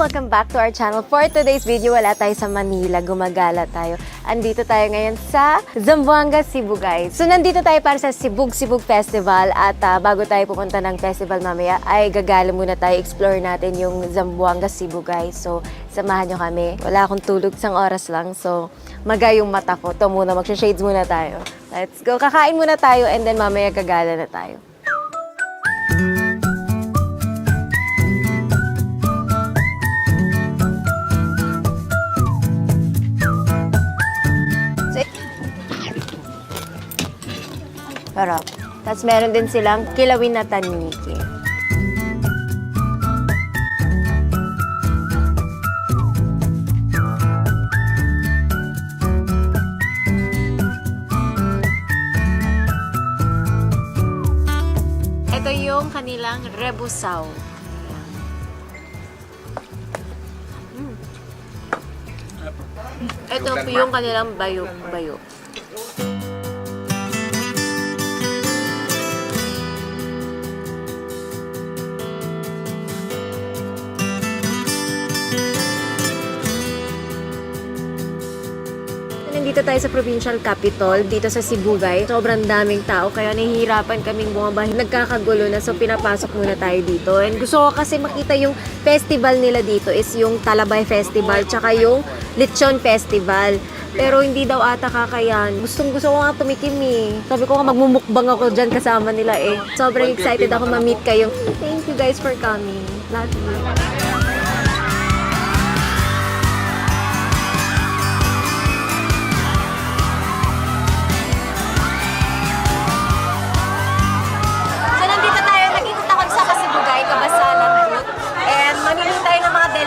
Welcome back to our channel. For today's video, wala tayo sa Manila. Gumagala tayo. Andito tayo ngayon sa Zamboanga, Cebu, guys. So, nandito tayo para sa Sibug Festival. At bago tayo pupunta ng festival mamaya, ay gagala muna tayo. Explore natin yung Zamboanga, Cebu, guys. So, samahan nyo kami. Wala akong tulog, isang oras lang. So, magayong mata ko. Ito muna, magsha-shades muna tayo. Let's go. Kakain muna tayo and then mamaya gagala na tayo. Sarap. Tapos meron din silang kilawin na taniki. Ito yung kanilang rebusaw. Ito po yung kanilang bayo-bayo. Nandito tayo sa provincial capital, dito sa Cebu, guys. Sobrang daming tao, kaya nahihirapan kaming bumabahin. Nagkakagulo na, so pinapasok muna tayo dito. And gusto ko kasi makita yung festival nila dito is yung Talabay Festival, tsaka yung Lechon Festival. Pero hindi daw ata kakayan. Gusto ko nga tumikim eh. Sabi ko nga magmumukbang ako dyan kasama nila eh. Sobrang excited ako ma-meet kayo. Thank you guys for coming. Love you.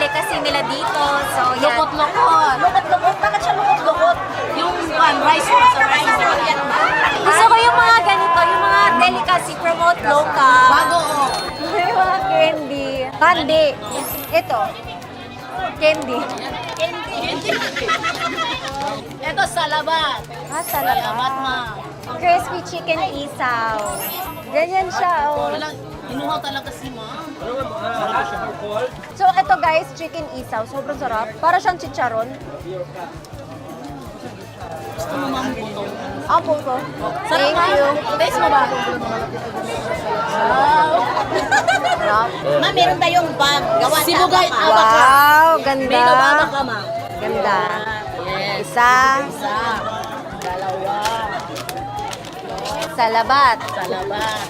Kasi nila dito. So, yan. Lukot-lukot. Lukot-lukot. Bakit siya lukot-lukot? Yung rice mo sa rice mo. Gusto ko yung mga ganito, yung mga delicacy, promote local. Bago o. May mga candy. Candy. Ito. Candy. Candy. Ito, salabat. Salabat. Salabat, ma. Crispy chicken isaw. Ganyan siya, oh. Inuhaw talaga si ma. So, ito guys, chicken isaw. Sobrang sarap. Para siyang chicharon. Gusto mo mga puto. Ang puto. Thank you. Taste mo ba? Wow. Sarap. Ma, meron tayong bag. Gawa sa Sibugay abaka. Wow, ganda. May nababa ka, ma. Ganda. Yes. Isa. Isa. Dalawa. Salabat. Salabat.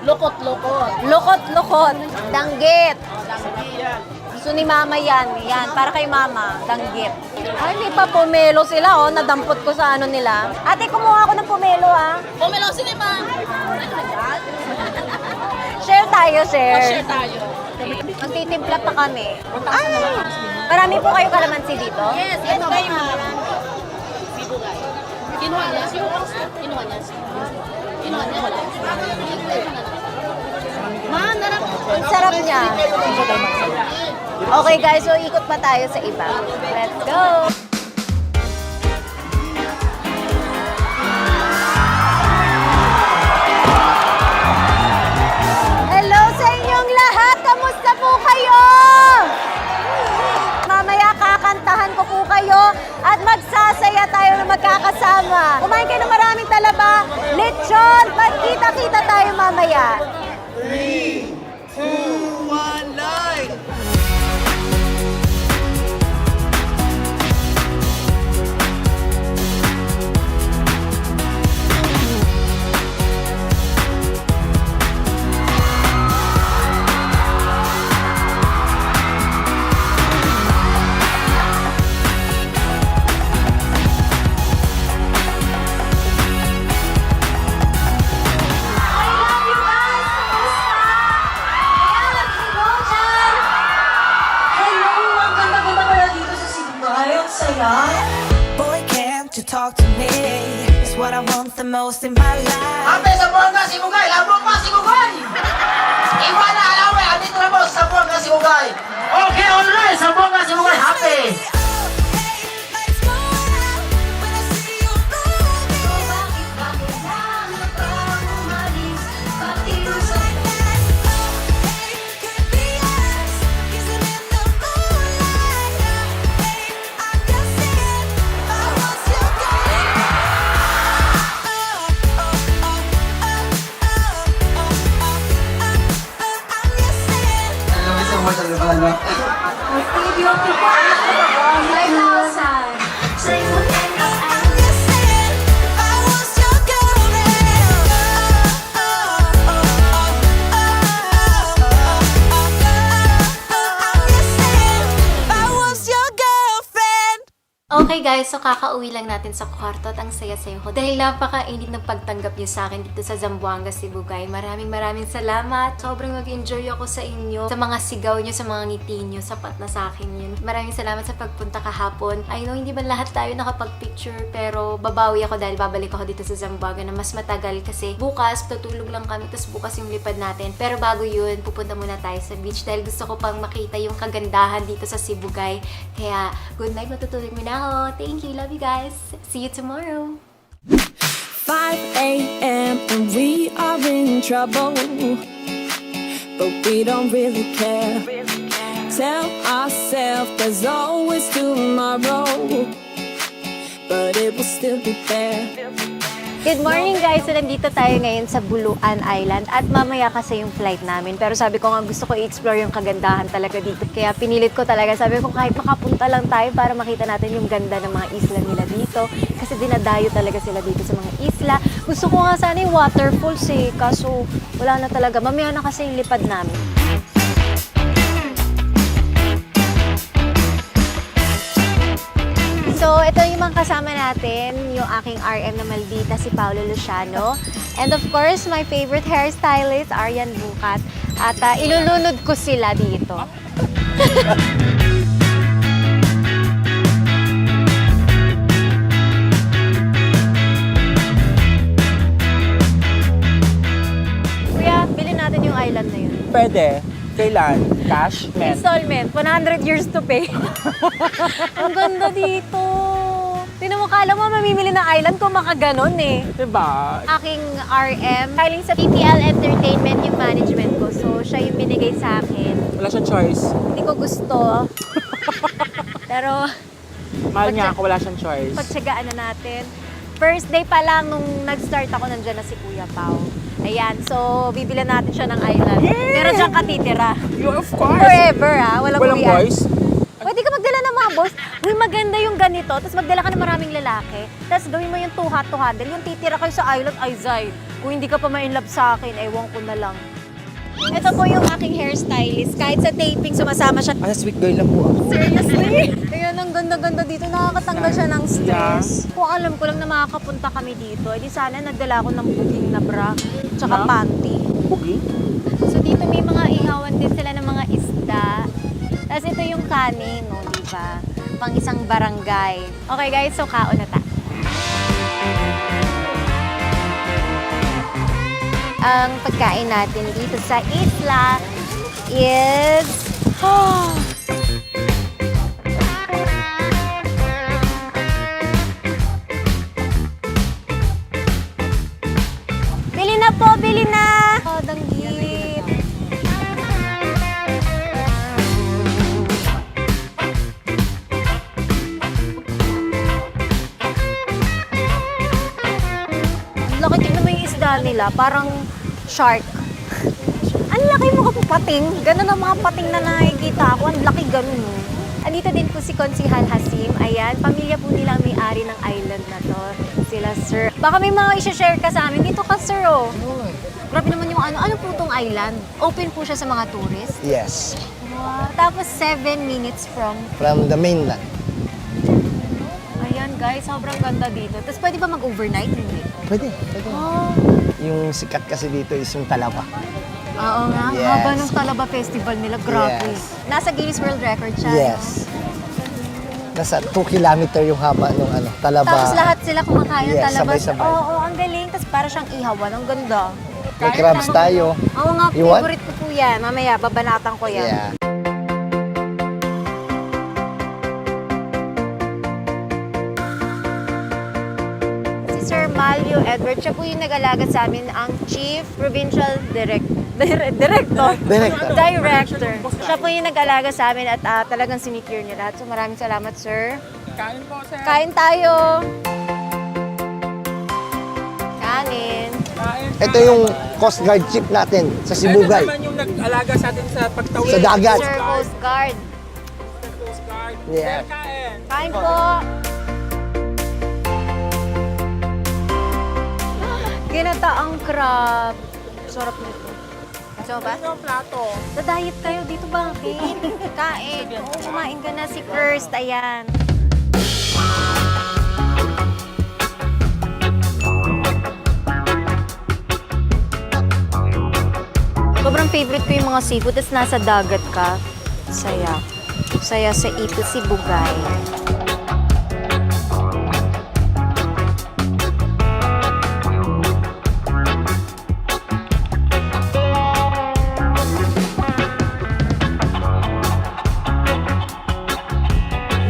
Lukot-lukot. Lukot-lukot. Danggit. Langgi. Gusto ni mama yan. Yan, para kay mama. Danggit. Ay, may pa pomelo sila, oh. Nadampot ko sa ano nila. Ate, kumuha ako ng pomelo, ah. Pomelo, sige, ma. Share tayo, share. Share tayo. Magtitimpla pa kami. Ay! Marami po kayo kalamansi dito? Yes, yes, kayo, ma. Sibugay. Kinuha niya. Kinuha niya. Kinuha niya. Wala. Ma, narap. Ang sarap niya. Okay guys, so ikot pa tayo sa iba. Let's go! Hello sa inyong lahat! Kamusta po kayo? Mamaya kakantahan ko po kayo at magsasaya tayo na magkakasama. Kumain kayo ng maraming talaba, lechon, magkita-kita tayo mamaya. 3, 2, 1, light! Boy, can't you talk to me? It's what I want the most in my life. Happy sa Buanga, Sibugay! Lambong pa, Sibugay! Iba na alawe, andito na po sa Buanga, Sibugay! Okay, alright! Sa Buanga, Sibugay, happy! Let's go out when I see you moving. commercial ka pala, no? Okay guys, so kakauwi lang natin sa kwarto at ang saya-saya ko dahil napaka-init ng pagtanggap niyo sa akin dito sa Zamboanga, Cebu guys. Maraming salamat. Sobrang mag-enjoy ako sa inyo, sa mga sigaw niyo, sa mga ngiti niyo. Sapat na sa akin yun. Maraming salamat sa pagpunta kahapon. I know hindi man lahat tayo nakapag-picture pero babawi ako dahil babalik ako dito sa Zamboanga na mas matagal kasi bukas tutulog lang kami tapos bukas yung lipad natin. Pero bago yun, pupunta muna tayo sa beach dahil gusto ko pang makita yung kagandahan dito sa Cebu guys. Kaya good night, matutulog muna ako. Thank you. Love you guys. See you tomorrow. 5 a.m. and we are in trouble, but we don't really care. Tell ourselves there's always tomorrow, but it will still be there. Good morning guys! So nandito tayo ngayon sa Buluan Island at mamaya kasi yung flight namin. Pero sabi ko nga gusto ko i-explore yung kagandahan talaga dito. Kaya pinilit ko talaga. Sabi ko kahit makapunta lang tayo para makita natin yung ganda ng mga isla nila dito. Kasi dinadayo talaga sila dito sa mga isla. Gusto ko nga sana yung waterfalls eh. Kaso wala na talaga. Mamaya na kasi yung lipad namin. So, ito yung mga kasama natin, yung aking RM na maldita, si Paolo Luciano. And of course, my favorite hairstylist, Arian Bukat. At ilulunod ko sila dito. Kuya, bilhin natin yung island na yun. Pwede. Kailan? Cash? Men? Installment, 100 years to pay. Ang ganda dito. Tinan mo, kala mo mamimili ng island kung makaganon eh. Diba? Aking RM, galing sa PPL Entertainment yung management ko. So, siya yung binigay sa akin. Wala siyang choice. Hindi ko gusto. Pero, Mahal niya ako, wala siyang choice. pagtsagaan na natin. First day pa lang nung nag-start ako, nandyan na si Kuya Pao. Ayan, so bibilan natin siya ng island. Meron siyang katitira. Of course! Forever walang Walang uwian. boys? Pwede ka magdala ng mga boys. Uy, maganda yung ganito. Tapos magdala ka ng maraming lalaki. Tapos gawin mo yung too hot to handle. Yung titira kayo sa island, ay Zay. Kung hindi ka pa ma-inlove sa akin, ewan ko na lang. Ito po yung aking hairstylist. Kahit sa taping, sumasama siya. Sweet girl lang po ako. Seriously? Kaya ang ganda-ganda dito. Nakakatanggal siya ng stress. Kung alam ko lang na makakapunta kami dito, edi sana nagdala ako ng buging na bra. Tsaka Na? panty. Pugi? So dito may mga ihawan din sila ng mga isda. Tapos ito yung kanin, no, di ba? Pang isang barangay. Okay guys, so kaon na tayo. Ang pagkain natin dito sa isla is... Bili na po, bili na! Oh, danggit. Laki, tignan mo yung isda nila, parang shark. Ang laki mo pating. Ganun ang mga pating na nakikita ako. Ang laki ganun. Andito din po si Konsihal Hasim. Ayan, pamilya po nila ang may-ari ng island na to. Sila, sir. Baka may mga i-share ka sa amin. Dito ka, sir, oh. Grabe naman yung ano. Ano po itong island? Open po siya sa mga tourist. Yes, Wow. Tapos 7 minutes from... from the mainland. Ayan, guys. Sobrang ganda dito. Tapos pwede ba mag-overnight? Hindi. Pwede. Oh. Yung sikat kasi dito is yung Talaba. Oo nga. Yes. Haba ng Talaba Festival nila. Grabe. Yes. Nasa Guinness World Record siya. Yes. Nasa 2 kilometer yung haba ng Talaba. Tapos lahat sila kumakain ng Yes, talaba. sabay-sabay. Oo, ang galing. Tapos para siyang ihawan. Ang ganda. May crabs tayo. Oo nga, You want? favorite ko po yan. Mamaya, babanatan ko yan. Yeah. Si Sir Malio Edward, siya po yung nag-alaga sa amin, ang Chief Provincial Director. Director. Siya po yung nag-alaga sa amin at talagang sinicure niya lahat. So maraming salamat, sir. Kain po, sir. Kain tayo! Kanin! Ito yung Coast Guard ship natin sa Sibugay. Ito naman yung nag-alaga sa atin sa pagtawid. Sa dagat. Sir Coast Guard. Coast Guard. Yeah. Kain. Kain po! Ginataang crab. Sarap nito. Gusto mo ba? Ito ang plato. Sa-diet kayo dito, bakit? Kain. Oo, kumain ka na si Kirst. Ayan. Sobrang favorite ko yung mga seafood. Tapos nasa dagat ka. Saya. Saya sa ito si Bugay.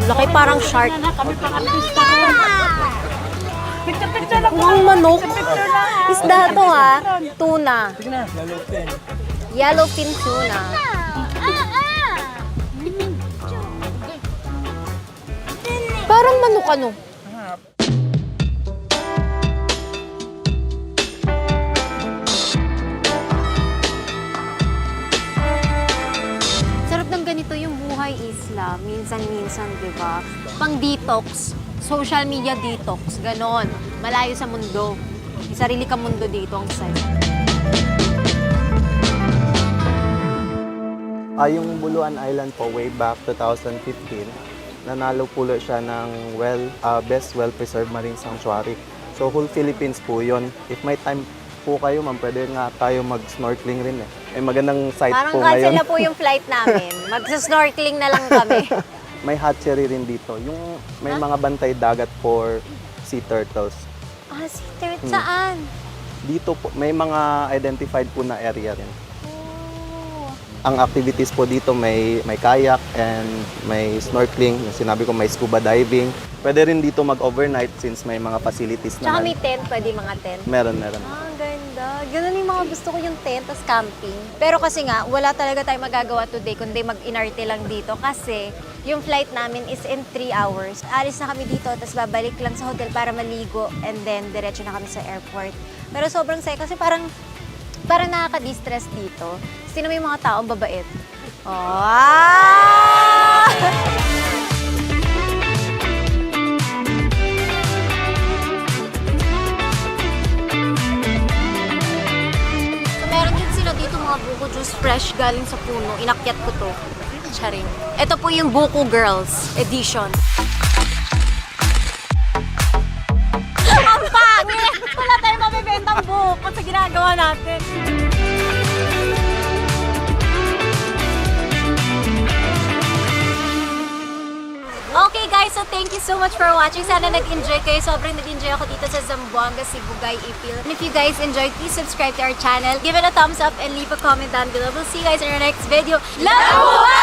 Laki parang shark. Ang manok. Isda to ha. Tuna. Yellowfin tuna. Parang manok ano. Sarap ng ganito yung buhay isla. Minsan-minsan, di ba? Pang detox. Social media detox. Ganon. Malayo sa mundo. May sarili ka mundo dito ang sa'yo. Yung Buluan Island po, way back 2015, nanalo po siya ng Best Well-Preserved Marine Sanctuary. So, whole Philippines po yun. If may time po kayo, ma'am, pwede nga tayo mag-snorkeling rin eh. May magandang site Parang po cancel ngayon. na po yung flight namin. Magsa-snorkeling na lang kami. May hatchery rin dito. Yung may mga bantay dagat for sea turtles. Ah, si Tert, saan? Dito po, may mga identified po na area rin. Oh. Ang activities po dito may kayak and may snorkeling. Yung sinabi ko may scuba diving. Pwede rin dito mag-overnight since may mga facilities Tsaka naman. may tent, pwede mga tent. Meron. Ah, ang ganda. Ganun yung mga gusto ko yung tent, tas camping. Pero kasi nga, wala talaga tayong magagawa today kundi mag-inarte lang dito kasi yung flight namin is in 3 hours. Alis na kami dito, tas babalik lang sa hotel para maligo and then diretso na kami sa airport. Pero sobrang saya kasi parang nakaka-distress dito. Sino may mga taong babait? Oh! Meron din sila dito mga buko juice fresh galing sa puno. Inakyat ko to. Charing. Ito po yung Buko Girls edition. Ang pangit! Wala tayong mabibentang buko sa ginagawa natin. Okay guys, so thank you so much for watching. Sana nag-enjoy kayo. Sobrang nag-enjoy ako dito sa Zamboanga, Sibugay, Ipil. And if you guys enjoyed, please subscribe to our channel. Give it a thumbs up and leave a comment down below. We'll see you guys in our next video. Love!